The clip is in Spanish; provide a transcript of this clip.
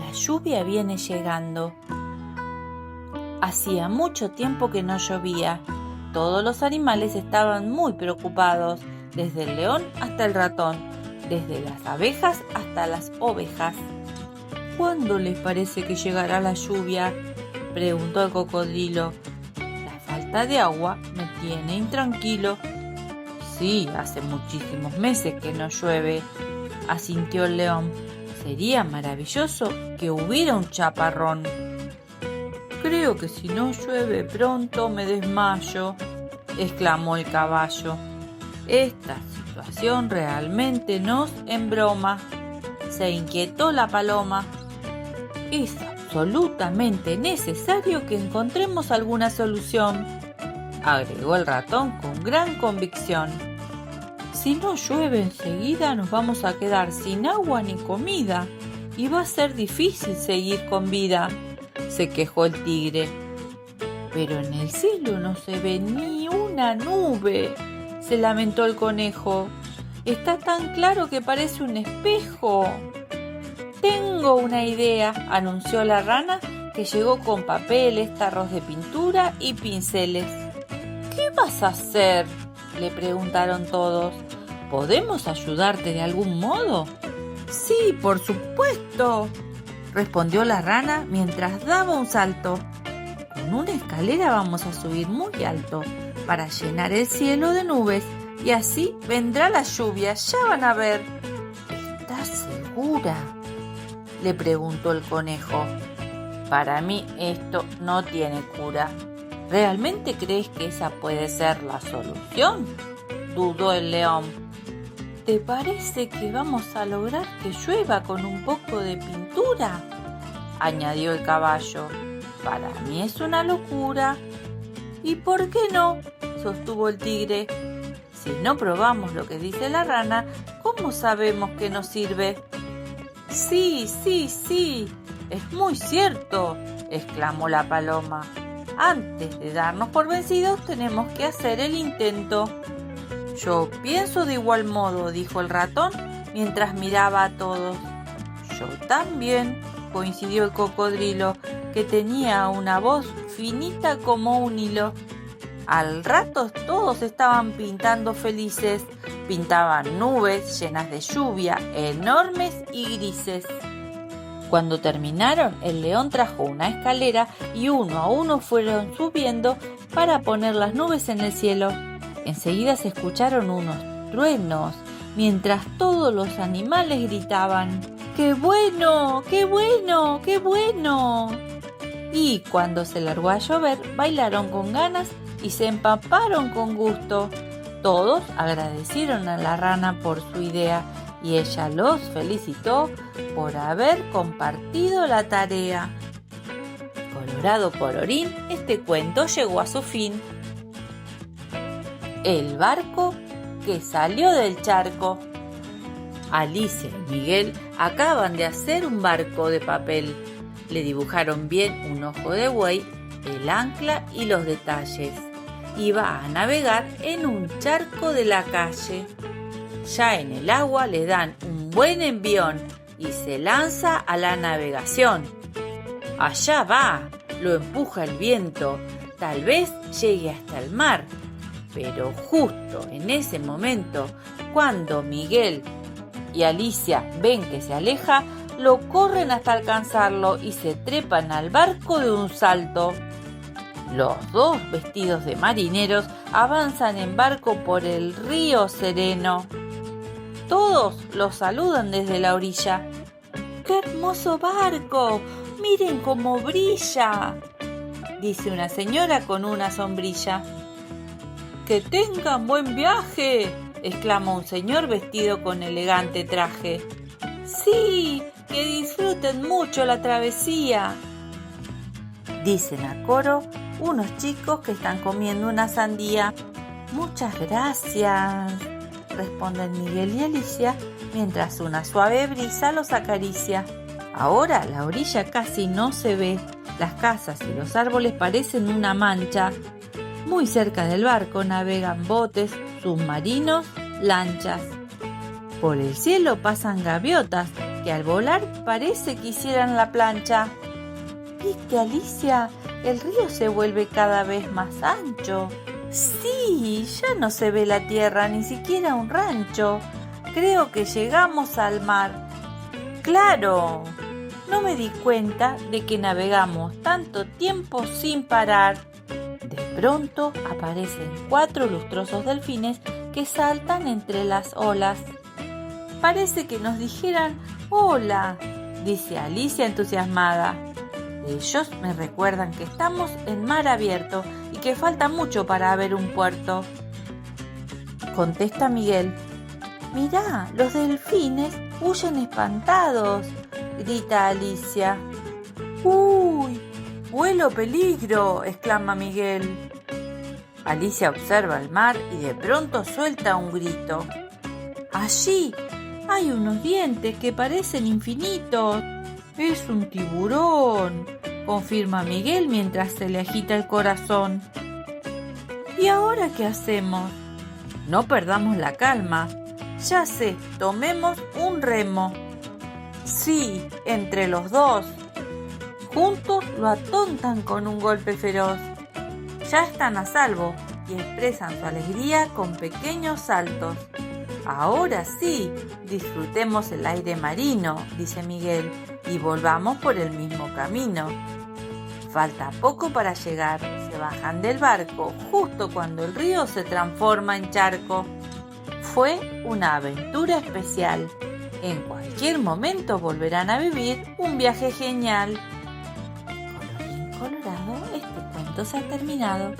la lluvia viene llegando. Hacía mucho tiempo que no llovía. Todos los animales estaban muy preocupados, desde el león hasta el ratón, desde las abejas hasta las ovejas. ¿Cuándo les parece que llegará la lluvia?, preguntó el cocodrilo. La falta de agua me tiene intranquilo. Sí, hace muchísimos meses que no llueve, asintió el león. Sería maravilloso que hubiera un chaparrón. Creo que si no llueve pronto me desmayo, exclamó el caballo. Esta situación realmente nos embroma, se inquietó la paloma. Es absolutamente necesario que encontremos alguna solución, agregó el ratón con gran convicción. Si no llueve enseguida nos vamos a quedar sin agua ni comida y va a ser difícil seguir con vida, se quejó el tigre. Pero en el cielo no se ve ni una nube, se lamentó el conejo. Está tan claro que parece un espejo. Tengo una idea, anunció la rana, que llegó con papeles, tarros de pintura y pinceles. ¿Qué vas a hacer?, le preguntaron todos. ¿Podemos ayudarte de algún modo? Sí, por supuesto, respondió la rana mientras daba un salto. Con una escalera vamos a subir muy alto para llenar el cielo de nubes y así vendrá la lluvia, ya van a ver. ¿Estás segura?, le preguntó el conejo. Para mí esto no tiene cura. ¿Realmente crees que esa puede ser la solución?, dudó el león. ¿Te parece que vamos a lograr que llueva con un poco de pintura?, añadió el caballo. Para mí es una locura. ¿Y por qué no?, sostuvo el tigre. Si no probamos lo que dice la rana, ¿cómo sabemos que nos sirve? Sí, es muy cierto, exclamó la paloma. Antes de darnos por vencidos tenemos que hacer el intento. Yo pienso de igual modo, dijo el ratón mientras miraba a todos. Yo también, coincidió el cocodrilo, que tenía una voz finita como un hilo. Al rato todos estaban pintando felices. Pintaban nubes llenas de lluvia, enormes y grises. Cuando terminaron, el león trajo una escalera y uno a uno fueron subiendo para poner las nubes en el cielo. Enseguida se escucharon unos truenos, mientras todos los animales gritaban: ¡Qué bueno! ¡Qué bueno! ¡Qué bueno! Y cuando se largó a llover, bailaron con ganas y se empaparon con gusto. Todos agradecieron a la rana por su idea y ella los felicitó por haber compartido la tarea. Colorado colorín, este cuento llegó a su fin. El barco que salió del charco. Alicia y Miguel acaban de hacer un barco de papel. Le dibujaron bien un ojo de buey, el ancla y los detalles. Y va a navegar en un charco de la calle. Ya en el agua le dan un buen envión y se lanza a la navegación. Allá va, lo empuja el viento, tal vez llegue hasta el mar. Pero justo en ese momento, cuando Miguel y Alicia ven que se aleja, lo corren hasta alcanzarlo y se trepan al barco de un salto. Los dos, vestidos de marineros, avanzan en barco por el río sereno. Todos los saludan desde la orilla. ¡Qué hermoso barco! ¡Miren cómo brilla!, dice una señora con una sombrilla. ¡Que tengan buen viaje!, exclama un señor vestido con elegante traje. ¡Sí! ¡Que disfruten mucho la travesía!, dicen a coro unos chicos que están comiendo una sandía. Muchas gracias, responden Miguel y Alicia mientras una suave brisa los acaricia. Ahora la orilla casi no se ve. Las casas y los árboles parecen una mancha. Muy cerca del barco navegan botes, submarinos, lanchas. Por el cielo pasan gaviotas que al volar parece que hicieran la plancha. ¿Viste, Alicia? El río se vuelve cada vez más ancho. Sí, ya no se ve la tierra, ni siquiera un rancho. Creo que llegamos al mar. ¡Claro! No me di cuenta de que navegamos tanto tiempo sin parar. De pronto aparecen 4 lustrosos delfines que saltan entre las olas. Parece que nos dijeran «Hola», dice Alicia entusiasmada. Ellos me recuerdan que estamos en mar abierto y que falta mucho para ver un puerto. Contesta Miguel. «Mirá, los delfines huyen espantados», grita Alicia. «¡Uy! ¡Vuelo peligro!», exclama Miguel. Alicia observa el mar y de pronto suelta un grito. «Allí hay unos dientes que parecen infinitos». «Es un tiburón», confirma Miguel mientras se le agita el corazón. ¿Y ahora qué hacemos? No perdamos la calma. Ya sé, tomemos un remo. Sí, entre los dos. Juntos lo atontan con un golpe feroz. Ya están a salvo y expresan su alegría con pequeños saltos. Ahora sí, disfrutemos el aire marino, dice Miguel, y volvamos por el mismo camino. Falta poco para llegar. Se bajan del barco justo cuando el río se transforma en charco. Fue una aventura especial. En cualquier momento volverán a vivir un viaje genial. Colorín colorado, este cuento se ha terminado.